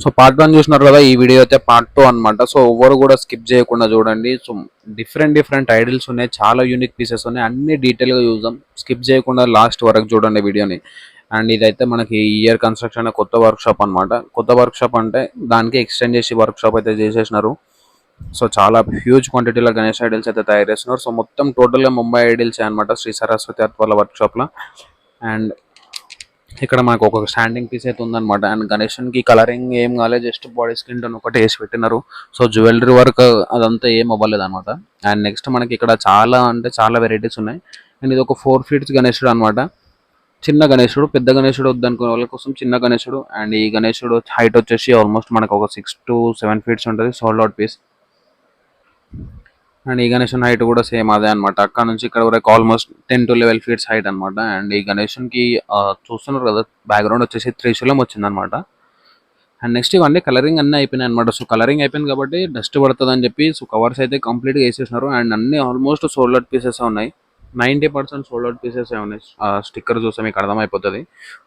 So part 1 చూసినారు కదా, ఈ వీడియో అయితే పార్ట్ 2 అనమాట. సో ఎవ్వరు కూడా స్కిప్ చేయకుండా చూడండి. సో డిఫరెంట్ ఐడిల్స్ ఉన్నాయి, చాలా యూనిక్ పీసెస్ ఉన్నాయి, అన్ని డీటెయిల్గా చూద్దాం. స్కిప్ చేయకుండా లాస్ట్ వరకు చూడండి వీడియోని. అండ్ ఇదైతే మనకి ఇయర్ కన్స్ట్రక్షన్ కొత్త వర్క్ షాప్ అనమాట. కొత్త వర్క్ షాప్ అంటే దానికి ఎక్స్టెండ్ చేసి వర్క్ షాప్ అయితే చేసేసినారు. సో చాలా హ్యూజ్ క్వాంటిటీలో గణేష్ ఐడిల్స్ అయితే తయారు చేస్తున్నారు. సో మొత్తం టోటల్గా ముంబై ఐడిల్స్ అనమాట, శ్రీ సరస్వతి ఆర్ట్ వాళ్ళ వర్క్ షాప్లో. అండ్ ఇక్కడ మనకు ఒక స్టాండింగ్ పీస్ అయితే ఉందన్నమాట. అండ్ గణేషన్కి కలరింగ్ ఏం కాలేదు, జస్ట్ బాడీ స్కిన్ టోన్ ఒకటి వేసి పెట్టినారు. సో జ్యువెలరీ వర్క్ అదంతా ఏం అవ్వలేదు అనమాట. అండ్ నెక్స్ట్ మనకి ఇక్కడ చాలా అంటే చాలా వెరైటీస్ ఉన్నాయి. అండ్ ఇది ఒక 4 feet గణేశుడు అనమాట. చిన్న గణేశుడు, పెద్ద గణేశుడు వద్దనుకునే వాళ్ళ కోసం చిన్న గణేశుడు. అండ్ ఈ గణేశుడు హైట్ వచ్చేసి ఆల్మోస్ట్ మనకు ఒక 6 to 7 feet ఉంటుంది, సోల్డ్ అవుట్ పీస్. అండ్ ఈ గణేషన్ హైట్ కూడా సేమ్ అదే అనమాట. అక్కడ నుంచి ఇక్కడ వరకు ఆల్మోస్ట్ 10 to 11 feet హైట్ అనమాట. అండ్ ఈ గణేషన్కి చూస్తున్నారు కదా, బ్యాక్గ్రౌండ్ వచ్చేసి త్రిశూలం వచ్చిందనమాట. అండ్ నెక్స్ట్ ఇవన్నీ కలరింగ్ అన్నీ అయిపోయినాయి అనమాట. సో కలరింగ్ అయిపోయింది కాబట్టి డస్ట్ పడుతుంది అని చెప్పి సో కవర్స్ అయితే కంప్లీట్గా వేసేసినారు. అండ్ అన్ని ఆల్మోస్ట్ సోల్డ్ అవుట్ పీసెస్ ఉన్నాయి, 90% సోల్డ్ అవుట్ పీసెస్ ఉన్నాయి. స్టిక్కర్ చూస్తే మీకు అర్థమైపోతుంది.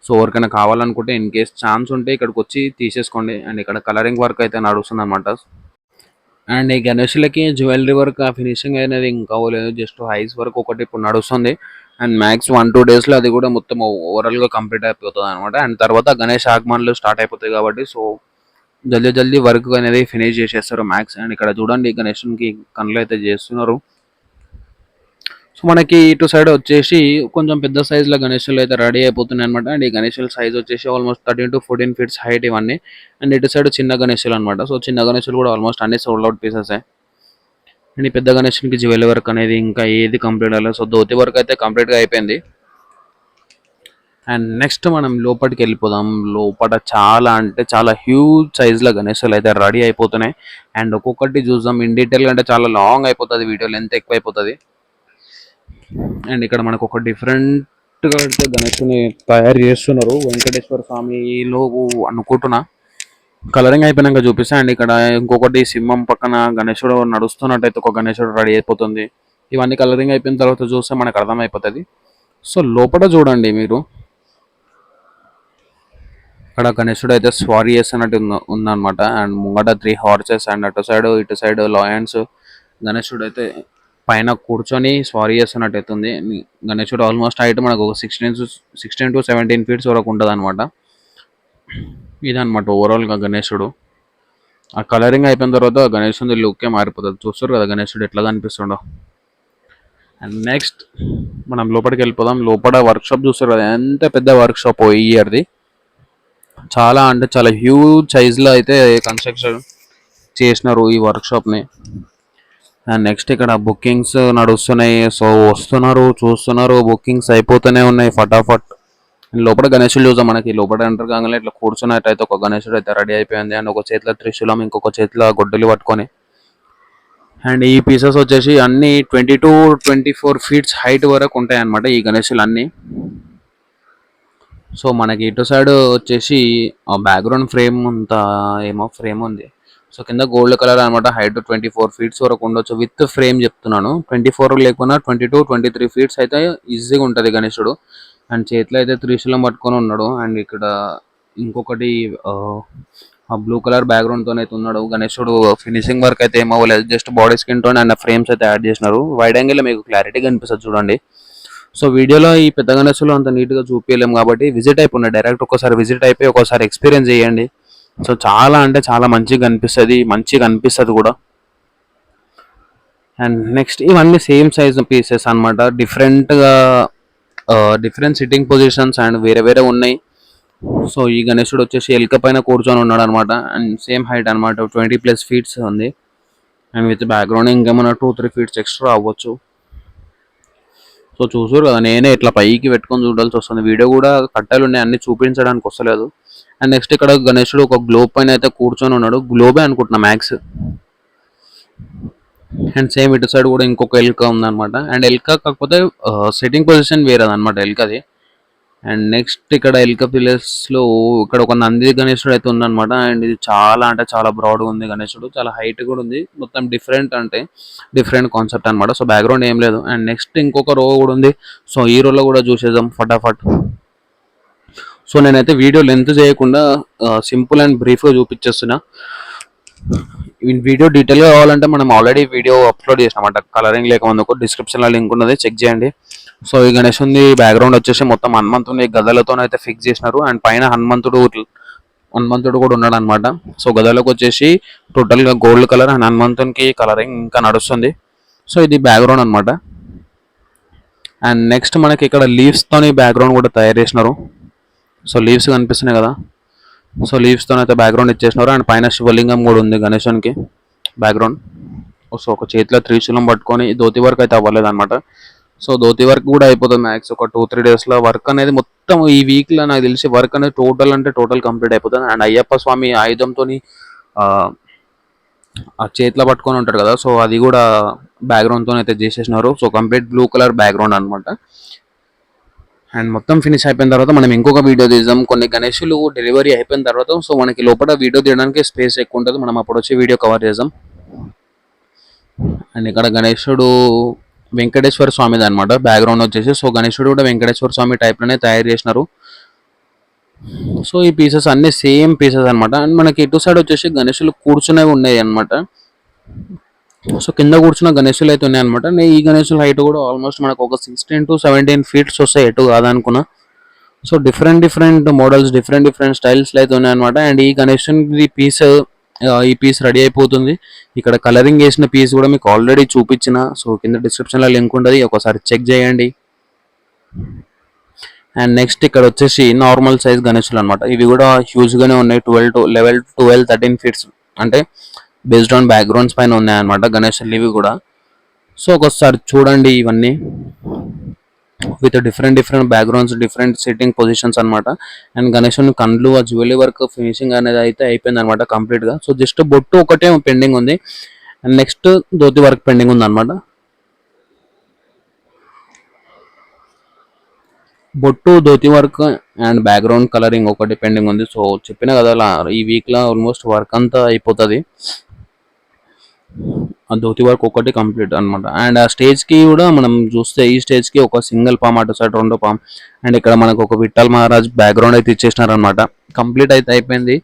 సో ఎవరికైనా కావాలనుకుంటే ఇన్ కేస్ ఛాన్స్ ఉంటే ఇక్కడికి వచ్చి తీసేసుకోండి. అండ్ ఇక్కడ కలరింగ్ వర్క్ అయితే నడుస్తుంది అనమాట. అండ్ ఈ గణేషులకి జ్యువెలరీ వర్క్ ఫినిషింగ్ అనేది ఇంకా అవ్వలేదు, జస్ట్ హైస్ వర్క్ ఒకటి ఇప్పుడు నడుస్తుంది. అండ్ మ్యాక్స్ 1-2 daysలో అది కూడా మొత్తం ఓవరాల్గా కంప్లీట్ అయిపోతుంది అనమాట. అండ్ తర్వాత గణేష్ ఆగమన్లు స్టార్ట్ అయిపోతాయి కాబట్టి సో జల్దీ వర్క్ అనేది ఫినిష్ చేసేస్తారు మ్యాక్స్. అండ్ ఇక్కడ చూడండి గణేషునికి కళ్ళు అయితే చేస్తున్నారు. సో మనకి ఇటు సైడ్ వచ్చేసి కొంచెం పెద్ద సైజులో గణేషులు అయితే రెడీ అయిపోతున్నాయి అనమాట. అండ్ ఈ గణేషుల సైజ్ వచ్చేసి ఆల్మోస్ట్ 13 to 14 feet హైట్ ఇవన్నీ. అండ్ ఇటు సైడ్ చిన్న గణేషులు అనమాట. సో చిన్న గణేషులు కూడా ఆల్మోస్ట్ అన్ని సోల్డ్ అవుట్ పీసెస్. అండ్ ఈ పెద్ద గణేషునికి జ్యువెలరీ వర్క్ అనేది ఇంకా ఏది కంప్లీట్ అవ్వలేదు. సో ధోతి వర్క్ అయితే కంప్లీట్గా అయిపోయింది. అండ్ నెక్స్ట్ మనం లోపలికి వెళ్ళిపోదాం. లోపల చాలా అంటే చాలా హ్యూజ్ సైజ్లో గణేషులు అయితే రెడీ అయిపోతున్నాయి. అండ్ ఒక్కొక్కటి చూద్దాం ఇన్ డీటెయిల్గా, అంటే చాలా లాంగ్ అయిపోతుంది వీడియో, లెంత్ ఎక్కువ అయిపోతుంది. అండ్ ఇక్కడ మనకు ఒక డిఫరెంట్గా అయితే గణేషుని తయారు చేస్తున్నారు, వెంకటేశ్వర స్వామిలో అనుకుంటున్నా. కలరింగ్ అయిపోయినాక చూపిస్తా. అండ్ ఇక్కడ ఇంకొకటి సింహం పక్కన గణేశుడు నడుస్తున్నట్టయితే ఒక గణేశుడు రెడీ అయిపోతుంది. ఇవన్నీ కలరింగ్ అయిపోయిన తర్వాత చూస్తే మనకు అర్థమైపోతుంది. సో లోపల చూడండి మీరు, ఇక్కడ గణేశుడు అయితే స్వారీ చేస్తున్నట్టు ఉందన్నమాట. అండ్ ముంగట 3 horses అండ్ అటు సైడ్ ఇటు సైడ్ లయన్స్. గణేశుడు అయితే పైన కూర్చొని స్వారీ చేస్తున్నట్టు అవుతుంది. గణేశుడు ఆల్మోస్ట్ హైట్ మనకు ఒక 16 to 17 feet వరకు ఉంటుంది అనమాట. ఇదనమాట ఓవరాల్గా గణేశుడు. ఆ కలరింగ్ అయిపోయిన తర్వాత గణేశుడి లుక్కే మారిపోతుంది. చూస్తారు కదా గణేశుడు ఎట్లా కనిపిస్తుండో. అండ్ నెక్స్ట్ మనం లోపలికి వెళ్ళిపోదాం. లోపల వర్క్షాప్ చూస్తారు కదా, ఎంత పెద్ద వర్క్షాప్ ఈ ఇయర్ది. చాలా అంటే చాలా హ్యూజ్ సైజ్లో అయితే కన్స్ట్రక్షన్ చేసినారు ఈ వర్క్షాప్ని. అండ్ నెక్స్ట్ ఇక్కడ బుకింగ్స్ నడుస్తున్నాయి. సో వస్తున్నారు, చూస్తున్నారు, బుకింగ్స్ అయిపోతూనే ఉన్నాయి ఫటాఫట్. లోపల గణేశుడు చూద్దాం. మనకి లోపల ఎంటర్ కాగానే ఇట్లా కూర్చున్నట్టయితే ఒక గణేశుడు అయితే రెడీ అయిపోయింది. అండ్ ఒక చేతిలో త్రిశూలం, ఇంకొక చేతిలో గొడ్డలి పట్టుకొని. అండ్ ఈ పీసెస్ వచ్చేసి అన్ని 20 to 24 feet హైట్ వరకు ఉంటాయి అన్నమాట ఈ గణేశులు అన్నీ. సో మనకి ఇటు సైడ్ వచ్చేసి బ్యాక్గ్రౌండ్ ఫ్రేమ్ అంతా ఏమో ఫ్రేమ్ ఉంది. సో కింద గోల్డ్ కలర్ అనమాట. హైట్ 24 feet వరకు ఉండొచ్చు విత్ ఫ్రేమ్ చెప్తున్నాను. 24 లేకున్నా 22-23 feet అయితే ఈజీగా ఉంటుంది గణేశుడు. అండ్ చేతిలో అయితే త్రిశూలం పట్టుకొని ఉన్నాడు. అండ్ ఇక్కడ ఇంకొకటి బ్లూ కలర్ బ్యాక్గ్రౌండ్తో అయితే ఉన్నాడు గణేశుడు. ఫినిషింగ్ వర్క్ అయితే ఏమవ్వలేదు, just body skin tone and frames అయితే యాడ్ చేసినారు. వైడ్ యాంగిల్లో మీకు క్లారిటీగా అనిపిస్తుంది చూడండి. సో వీడియోలో ఈ పెద్ద గణేశులు అంత నీట్గా చూపించలేము కాబట్టి విజిట్ అయిపోయినా డైరెక్ట్ ఒకసారి విజిట్ అయిపోయి ఒకసారి ఎక్స్పీరియన్స్ చేయండి. సో చాలా అంటే చాలా మంచిగా అనిపిస్తుంది కూడా. అండ్ నెక్స్ట్ ఇవన్నీ సేమ్ సైజ్ పీసెస్ అనమాట. డిఫరెంట్ సిట్టింగ్ పొజిషన్స్ అండ్ వేరే ఉన్నాయి. సో ఈ గణేశుడు వచ్చేసి ఎలుక పైన కూర్చొని ఉన్నాడు అనమాట. అండ్ సేమ్ హైట్ అనమాట, 20+ feet ఉంది. అండ్ విత్ బ్యాక్గ్రౌండ్ ఇంకేమన్నా 2-3 feet ఎక్స్ట్రా అవ్వచ్చు. సో చూసారు కదా, నేనే ఇట్లా పైకి పెట్టుకొని చూడాల్సి వస్తుంది. వీడియో కూడా కట్టాలు ఉన్నాయి, అన్ని చూపించడానికి వస్తలేదు. అండ్ నెక్స్ట్ ఇక్కడ గణేశుడు ఒక గ్లోబ్ పైన అయితే కూర్చొని ఉన్నాడు. గ్లోబే అనుకుంటున్నా మ్యాక్స్. అండ్ సేమ్ ఇటు సైడ్ కూడా ఇంకొక ఎలుక ఉందన్నమాట. అండ్ ఎలుక కాకపోతే సెట్టింగ్ పొజిషన్ వేరేదన్నమాట ఎలుకది. అండ్ నెక్స్ట్ ఇక్కడ ఎలుక ప్లేస్లో ఇక్కడ ఒక నంది గణేశుడు అయితే ఉందన్నమాట. అండ్ ఇది చాలా అంటే చాలా బ్రాడ్గా ఉంది గణేశుడు, చాలా హైట్ కూడా ఉంది. మొత్తం డిఫరెంట్ కాన్సెప్ట్ అనమాట. సో బ్యాక్గ్రౌండ్ ఏం లేదు. అండ్ నెక్స్ట్ ఇంకొక రో కూడా ఉంది. సో ఈ రోలో కూడా చూసేద్దాం ఫటాఫట్. సో నేనైతే వీడియో లెంత్ చేయకుండా సింపుల్ అండ్ బ్రీఫ్గా చూపించేస్తున్నా. వీడియో డీటెయిల్గా కావాలంటే మనం ఆల్రెడీ వీడియో అప్లోడ్ చేసినామంట కలరింగ్ లేకముందుకు, డిస్క్రిప్షన్లో లింక్ ఉన్నది, చెక్ చేయండి. సో ఈ గణేష్ ఉంది బ్యాక్గ్రౌండ్ వచ్చేసి మొత్తం హనుమంతుని గదలతో అయితే ఫిక్స్ చేసినారు. అండ్ పైన హనుమంతుడు కూడా ఉన్నాడు అనమాట. సో గదలోకి వచ్చేసి టోటల్గా గోల్డ్ కలర్ అండ్ హనుమంతునికి కలరింగ్ ఇంకా నడుస్తుంది. సో ఇది బ్యాక్గ్రౌండ్ అనమాట. అండ్ నెక్స్ట్ మనకి ఇక్కడ లీవ్స్తోని బ్యాక్గ్రౌండ్ కూడా తయారు చేసినారు. సో లీవ్స్ కనిపిస్తున్నాయి కదా, సో లీవ్స్తో అయితే బ్యాక్గ్రౌండ్ ఇచ్చేసినారు. అండ్ పైన శివలింగం కూడా ఉంది గణేశునికి బ్యాక్గ్రౌండ్. సో ఒక చేతిలో త్రిశూలం పట్టుకొని, ధోతి వర్క్ అయితే అవ్వలేదు అనమాట. సో ధోతి వర్క్ కూడా అయిపోతుంది మ్యాక్స్ ఒక 2-3 డేస్లో. వర్క్ అనేది మొత్తం ఈ వీక్లో నాకు తెలిసి వర్క్ అనేది టోటల్ కంప్లీట్ అయిపోతుంది. అండ్ అయ్యప్ప స్వామి ఆయుధంతో ఆ చేతిలో పట్టుకొని ఉంటారు కదా, సో అది కూడా బ్యాక్గ్రౌండ్తో అయితే చేసేసినారు. So complete blue colour background అనమాట. అండ్ మొత్తం ఫినిష్ అయిపోయిన తర్వాత మనం ఇంకొక వీడియో తీద్దాం. కొన్ని గణేషులు డెలివరీ అయిపోయిన తర్వాత సో మనకి లోపల వీడియో తీయడానికి స్పేస్ ఎక్కువ ఉంటుంది, మనం అప్పుడు వచ్చి వీడియో కవర్ చేద్దాం. అండ్ ఇక్కడ గణేశుడు వెంకటేశ్వర స్వామిది అనమాట బ్యాక్గ్రౌండ్ వచ్చేసి. సో గణేశుడు కూడా వెంకటేశ్వర స్వామి టైప్లోనే తయారు చేసినారు. సో ఈ పీసెస్ అన్ని సేమ్ పీసెస్ అనమాట. అండ్ మనకి ఇటు సైడ్ వచ్చేసి గణేశులు కూర్చునేవి ఉన్నాయి అనమాట. సో కింద కూర్చున్న గణేశులు అయితే ఉన్నాయి అనమాట. ఈ గణేశుల హైట్ కూడా ఆల్మోస్ట్ మనకు ఒక 16 to 17 ఫీట్స్ వస్తాయి, ఎటు కాదనుకున్నా. So different models, different styles అయితే ఉన్నాయన్నమాట. అండ్ ఈ గణేశుని ఈ పీస్ రెడీ అయిపోతుంది. ఇక్కడ కలరింగ్ వేసిన పీస్ కూడా మీకు ఆల్రెడీ చూపించిన, సో కింద డిస్క్రిప్షన్లో లింక్ ఉంటుంది, ఒకసారి చెక్ చేయండి. అండ్ నెక్స్ట్ ఇక్కడ వచ్చేసి నార్మల్ సైజ్ గణేశులు అనమాట. ఇవి కూడా హ్యూజ్గానే ఉన్నాయి, 12 13 ఫీట్స్, అంటే బేస్డ్ ఆన్ బ్యాక్గ్రౌండ్స్ పైన ఉన్నాయన్నమాట గణేశులు ఇవి కూడా. సో ఒకసారి చూడండి, ఇవన్నీ with different backgrounds, different sitting positions అనమాట. అండ్ గణేశుని కండ్లు, ఆ జ్యువెలరీ వర్క్ ఫినిషింగ్ అనేది అయితే అయిపోయింది అనమాట కంప్లీట్గా. సో జస్ట్ బొట్టు ఒకటే పెండింగ్ ఉంది. And next dhoti work pending ఉంది అనమాట. బొట్టు, dhoti work and background colouring ఒకటి పెండింగ్ ఉంది. సో చెప్పిన కదా ఈ వీక్లో ఆల్మోస్ట్ వర్క్ అంతా అయిపోతుంది. ఆ ధోతి వర్క్ ఒకటి కంప్లీట్ అనమాట. అండ్ ఆ స్టేజ్కి కూడా మనం చూస్తే ఈ స్టేజ్కి ఒక సింగిల్ పామ్, అటు సైడ్ 2 పామ్. అండ్ ఇక్కడ మనకు ఒక విఠల్ మహారాజ్ బ్యాక్గ్రౌండ్ అయితే ఇచ్చేసినారు అనమాట. కంప్లీట్ అయితే అయిపోయింది,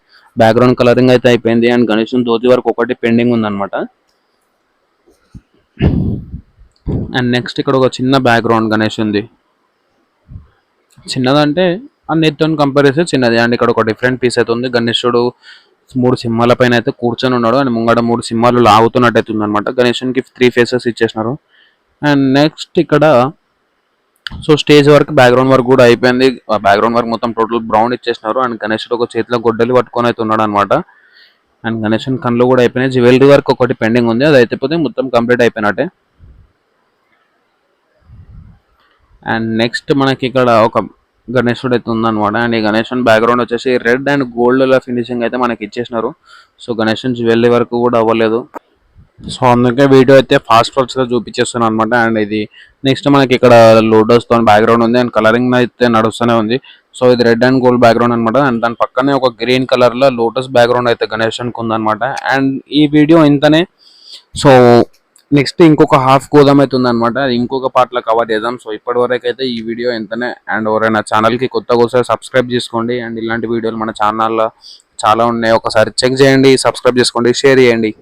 బ్యాక్గ్రౌండ్ కలరింగ్ అయితే అయిపోయింది. అండ్ గణేశుని ధోతి వర్క్ ఒకటి పెండింగ్ ఉందన్నమాట. అండ్ నెక్స్ట్ ఇక్కడ ఒక చిన్న బ్యాక్గ్రౌండ్ గణేశుంది, చిన్నదంటే అన్నిటితో కంపేర్ చేస్తే చిన్నది. అండ్ ఇక్కడ ఒక డిఫరెంట్ పీస్ అయితే ఉంది. గణేశుడు 3 సింహాల పైన అయితే కూర్చొని ఉన్నాడు. అండ్ ముంగడ 3 సింహాలు లాగుతున్నట్టు అయితే ఉందన్నమాట. గణేశునికి 3 ఫేసెస్ ఇచ్చేసినారు. అండ్ నెక్స్ట్ ఇక్కడ so stage work, background work కూడా అయిపోయింది. ఆ బ్యాక్గ్రౌండ్ వర్క్ మొత్తం టోటల్ బ్రౌన్ ఇచ్చేసినారు. అండ్ గణేశుడు ఒక చేతిలో గొడ్డలి పట్టుకొని అయితే ఉన్నాడు అనమాట. అండ్ గణేశుని కళ్ళు కూడా అయిపోయినాయి. జ్యువెలరీ వర్క్ ఒకటి పెండింగ్ ఉంది, అది అయిపోతే మొత్తం కంప్లీట్ అయిపోయినట్టే. అండ్ నెక్స్ట్ మనకి ఇక్కడ ఒక గణేశుడు అయితే ఉందన్నమాట. అండ్ ఈ గణేశుని బ్యాక్గ్రౌండ్ వచ్చేసి రెడ్ అండ్ గోల్డ్ ఫినిషింగ్ అయితే మనకి ఇచ్చేసినారు. సో గణేశుని జ్యువెలరీ వర్క్ కూడా అవ్వలేదు. సో అందుకే వీడియో అయితే ఫాస్ట్గా చూపించేస్తున్నాను అనమాట. అండ్ ఇది నెక్స్ట్ మనకి ఇక్కడ లోటస్తో బ్యాక్గ్రౌండ్ ఉంది. అండ్ కలరింగ్ అయితే నడుస్తూనే ఉంది. సో ఇది రెడ్ అండ్ గోల్డ్ బ్యాక్గ్రౌండ్ అనమాట. అండ్ దాని పక్కనే ఒక గ్రీన్ కలర్లో లోటస్ బ్యాక్గ్రౌండ్ అయితే గణేశునికి ఉందన్నమాట. అండ్ ఈ వీడియో ఇంతనే. సో నెక్స్ట్ ఇంకొక హాఫ్ గోదాం అయితే ఉందన్నమాట, అది ఇంకొక పార్ట్లో కవర్ చేద్దాం. సో ఇప్పటి వరకు అయితే ఈ వీడియో ఎంతనే. అండ్ ఎవరైనా ఛానల్కి కొత్తగా వస్తే సబ్స్క్రైబ్ చేసుకోండి. అండ్ ఇలాంటి వీడియోలు మన ఛానల్లో చాలా ఉన్నాయి, ఒకసారి చెక్ చేయండి, సబ్స్క్రైబ్ చేసుకోండి, షేర్ చేయండి.